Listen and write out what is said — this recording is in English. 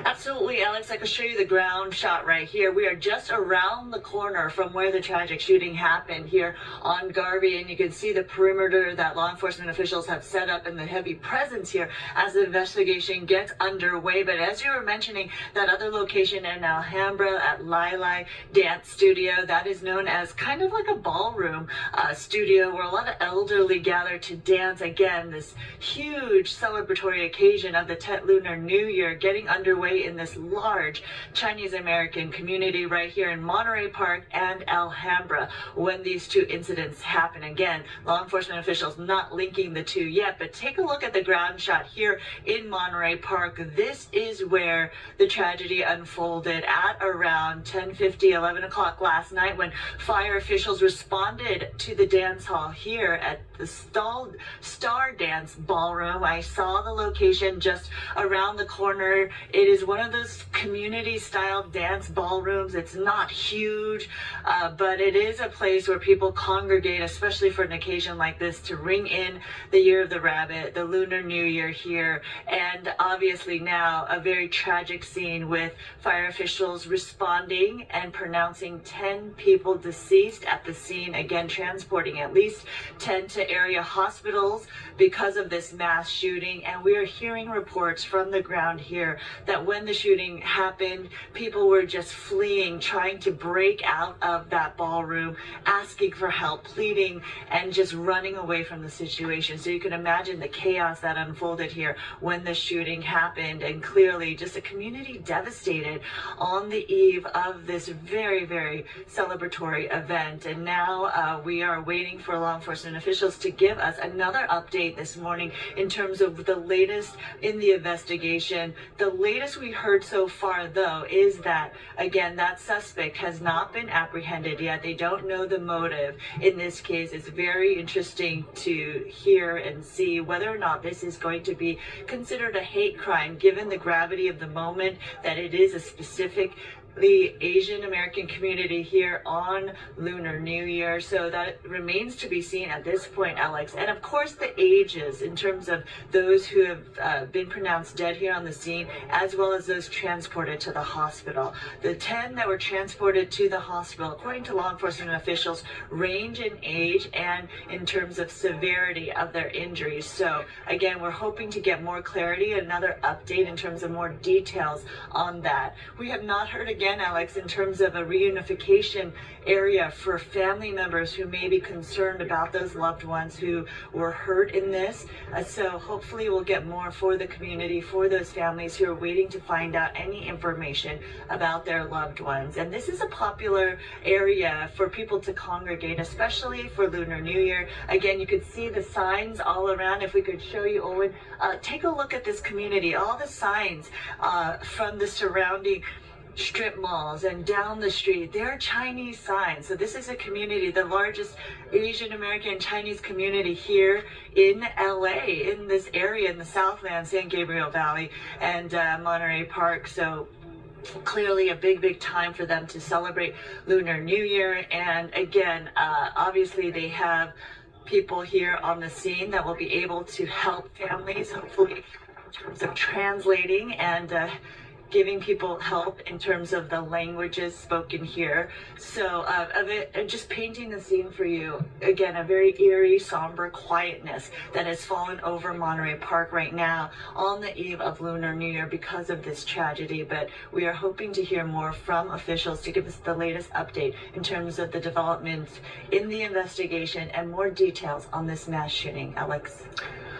Absolutely, Alex. I can show you the ground shot right here. We are just around the corner from where the tragic shooting happened here on Garvey, and you can see the perimeter that law enforcement officials have set up and the heavy presence here as the investigation gets underway. But as you were mentioning, that other location in Alhambra at Lai Dance Studio, that is known as kind of like a ballroom studio where a lot of elderly gather to dance. Again, this huge celebratory occasion of the Tet Lunar New Year getting underway in this large Chinese American community right here in Monterey Park and Alhambra when these two incidents happen. Again, law enforcement officials not linking the two yet, but take a look at the ground shot here in Monterey Park. This is where the tragedy unfolded at around 10:50, 11 o'clock last night when fire officials responded to the dance hall here at the Star Dance Ballroom. I saw the location just around the corner. It is one of those community-style dance ballrooms. It's not huge, but it is a place where people congregate, especially for an occasion like this, to ring in the Year of the Rabbit, the Lunar New Year here. And obviously now a very tragic scene with fire officials responding and pronouncing 10 people deceased at the scene, again transporting at least 10 to area hospitals because of this mass shooting. And we are hearing reports from the ground here that when the shooting happened, people were just fleeing, trying to break out of that ballroom, asking for help, pleading, and just running away from the situation. So you can imagine the chaos that unfolded here when the shooting happened, and clearly just a community devastated on the eve of this very, very celebratory event. And now we are waiting for law enforcement officials to give us another update this morning in terms of the latest in the investigation. The latest we heard so far, though, is that, again, that suspect has not been apprehended yet. They don't know the motive. In this case, it's very interesting to hear and see whether or not this is going to be considered a hate crime, given the gravity of the moment, that it is a specific the Asian American community here on Lunar New Year. So that remains to be seen at this point, Alex. And of course, the ages in terms of those who have been pronounced dead here on the scene, as well as those transported to the hospital. The 10 that were transported to the hospital, according to law enforcement officials, range in age and in terms of severity of their injuries. So again, we're hoping to get more clarity, another update in terms of more details on that. We have not heard again, Alex, in terms of a reunification area for family members who may be concerned about those loved ones who were hurt in this. So hopefully we'll get more for the community, for those families who are waiting to find out any information about their loved ones. And this is a popular area for people to congregate, especially for Lunar New Year. Again, you could see the signs all around. If we could show you, Owen, take a look at this community, all the signs from the surrounding strip malls and down the street. They're Chinese signs. So this is a community, the largest Asian American Chinese community here in LA, in this area in the Southland, San Gabriel Valley and Monterey Park. So clearly a big time for them to celebrate Lunar New Year. And again, obviously they have people here on the scene that will be able to help families, hopefully in terms of translating and giving people help in terms of the languages spoken here. So just painting the scene for you, again, a very eerie, somber quietness that has fallen over Monterey Park right now on the eve of Lunar New Year because of this tragedy. But we are hoping to hear more from officials to give us the latest update in terms of the developments in the investigation and more details on this mass shooting. Alex.